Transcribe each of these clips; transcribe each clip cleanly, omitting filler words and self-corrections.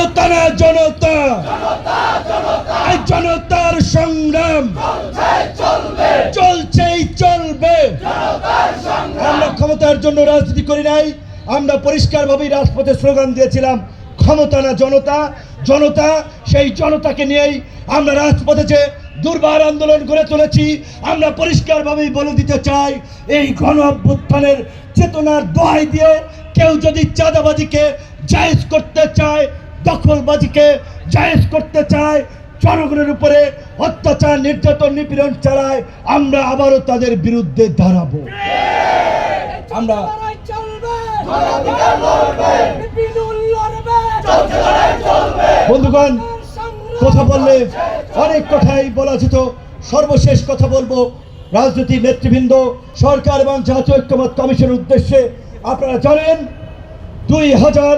ক্ষমতানা জনতা, এই জনতার সংগ্রাম চলছেই চলবে। আমরা ক্ষমতার জন্য রাজনীতি করি নাই, আমরা পরিষ্কারভাবে রাজপথে স্লোগান দিয়েছিলাম ক্ষমতানা জনতা। জনতা, সেই জনতাকে নিয়েই আমরা রাজপথে যে দুর্বার আন্দোলন করে তুলেছি। আমরা পরিষ্কারভাবেই বলে দিতে চাই, এই গণ অভ্যুত্থানের চেতনার দোহাই দিয়ে কেউ যদি চাঁদাবাজিকে জায়েজ করতে চায়, দখলবাজিকে জায়েজ করতে চায়, জনগণের উপরে অত্যাচার নির্যাতন নিপীড়ন চালায়, আমরা আবারও তাদের বিরুদ্ধে দাঁড়াবো। আমরা বন্ধুগণ, কথা বললে অনেক কথাই বলা যেত, সর্বশেষ কথা বলবো রাজনৈতিক নেতৃবৃন্দ, সরকার এবং জাতীয় ঐক্যমত্য কমিশনের উদ্দেশ্যে। আপনারা জানেন 2000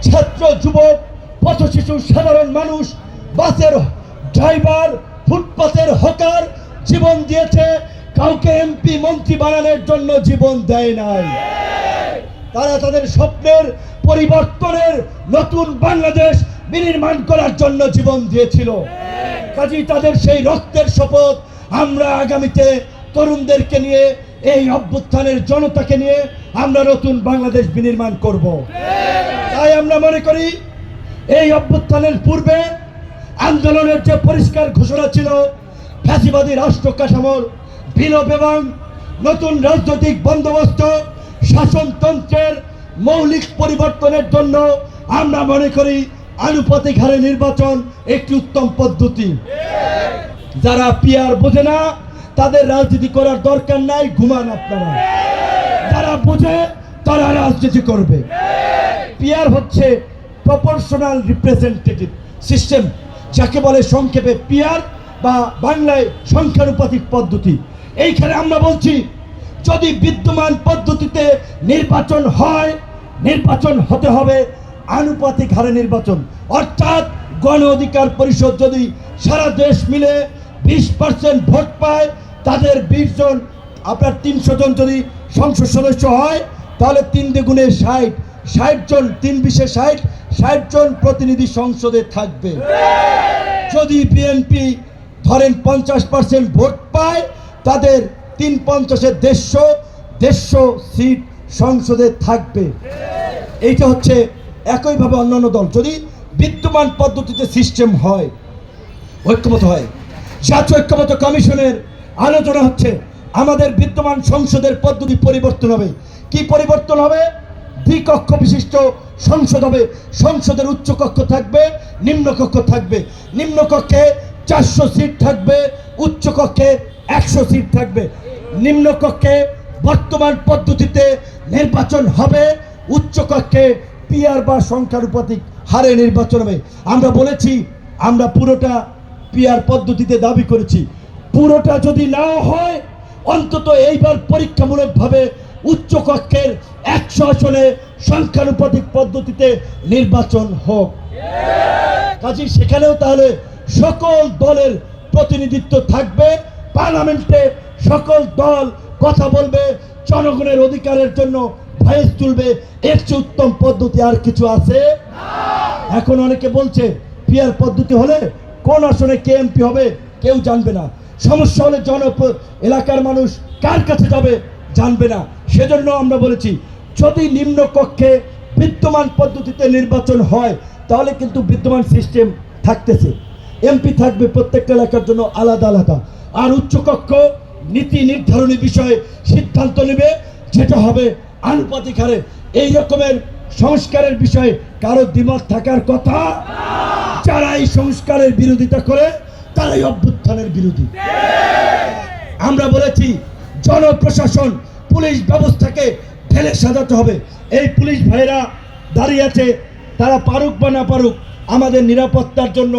ছাত্র, যুবক, পথ শিশু, সাধারণ মানুষ, বাসের ড্রাইভার, ফুটপাতের হকার জীবন দিয়েছে, কাউকে এমপি মন্ত্রী বানানোর জন্য জীবন দেয় নাই। তারা তাদের স্বপ্নের পরিবর্তনের নতুন বাংলাদেশ বিনির্মাণ করার জন্য জীবন দিয়েছিল। কাজেই তাদের সেই রক্তের শপথ আমরা আগামীতে তরুণদেরকে নিয়ে, এই অভ্যুত্থানের জনতাকে নিয়ে আমরা নতুন বাংলাদেশ বিনির্মাণ করব। তাই আমরা মনে করি এই অভ্যুত্থানের পূর্বে আন্দোলনের যে পরিষ্কার ঘোষণা ছিল, ফ্যাসিবাদী রাষ্ট্র কাঠামোর বিলোপ এবং নতুন রাজনৈতিক বন্দোবস্ত, শাসনতন্ত্রের মৌলিক পরিবর্তনের জন্য আমরা মনে করি আনুপাতিক হারে নির্বাচন একটি উত্তম পদ্ধতি। যারা পিয়ার বোঝে না তাদের রাজনীতি করার দরকার নাই, ঘুমান আপনারা। যারা বোঝে তারা রাজনীতি করবে। পিয়ার হচ্ছে প্রপোর্শনাল রিপ্রেজেন্টেটিভ সিস্টেম, যাকে বলে সংক্ষেপে পিয়ার বা বাংলায় সংখ্যানুপাতিক পদ্ধতি। এইখানে আমরা বলছি, যদি বিদ্যমান পদ্ধতিতে নির্বাচন হয়, নির্বাচন হতে হবে আনুপাতিক হারে নির্বাচন। অর্থাৎ গণ অধিকার পরিষদ যদি সারা দেশ মিলে 20% ভোট পায়, তাদের 20 জন, আপনার 300 জন যদি সংসদ সদস্য হয়, তাহলে 3 দ্বিগুণে 60, 60 জন, 3 বিশে 60, 60 জন প্রতিনিধি সংসদে থাকবে। যদি বিএনপি ধরেন 50% ভোট পায়, তাদের 3×50 150 সিট সংসদে থাকবে। এইটা হচ্ছে একইভাবে অন্যান্য দল যদি বিদ্যমান পদ্ধতিতে সিস্টেম হয়, ঐক্যমত হয়। জাতীয় ঐক্যমত্য কমিশনের আলোচনা হচ্ছে আমাদের বিদ্যমান সংসদের পদ্ধতি পরিবর্তন হবে। কি পরিবর্তন হবে? দ্বিকক্ষ বিশিষ্ট সংসদ হবে। সংসদের উচ্চকক্ষ থাকবে, নিম্নকক্ষ থাকবে। নিম্নকক্ষে 400 সিট থাকবে, উচ্চকক্ষে 100 সিট থাকবে। নিম্নকক্ষে বর্তমান পদ্ধতিতে নির্বাচন হবে, উচ্চকক্ষে পিয়ার বা সংখ্যানুপাতিক হারে নির্বাচন হবে। আমরা বলেছি আমরা পুরোটা পিয়ার পদ্ধতিতে দাবি করেছি। পুরোটা যদি নাও হয়, অন্তত এইবার পরীক্ষামূলকভাবে উচ্চকক্ষের 100 আসনে সংখ্যানুপাতিক পদ্ধতিতে নির্বাচন হোক। কাজেই সেখানেও তাহলে সকল দলের প্রতিনিধিত্ব থাকবে। পার্লামেন্টে সকল দল কথা বলবে, জনগণের অধিকারের জন্য ভয়েস তুলবে। এর চেয়ে উত্তম পদ্ধতি আর কিছু আছে? এখন অনেকে বলছে পিয়ার পদ্ধতি হলে কোন আসনে কে এমপি হবে কেউ জানবে না। সমস্যা হলে এলাকার মানুষ কার কাছে যাবে জানবে না। সেজন্য আমরা বলেছি যদি নিম্ন কক্ষে বিদ্যমান পদ্ধতিতে নির্বাচন হয়, তাহলে কিন্তু বিদ্যমান সিস্টেম থাকতেছে, এমপি থাকবে প্রত্যেকটা এলাকার জন্য আলাদা আলাদা। আর উচ্চকক্ষ নীতি নির্ধারণী বিষয়ে সিদ্ধান্ত নেবে, যেটা হবে আনুপাতিক হারে। এই রকমের সংস্কারের বিষয়ে কারো দ্বিমত থাকার কথা? যারা এই সংস্কারের বিরোধিতা করে তারাই অভ্যুত্থানের বিরোধী। আমরা বলেছি জনপ্রশাসন, পুলিশ ব্যবস্থাকে ঢেলে সাজাতে হবে। এই পুলিশ ভাইরা দাঁড়িয়ে আছে, তারা পারুক বা না পারুক আমাদের নিরাপত্তার জন্য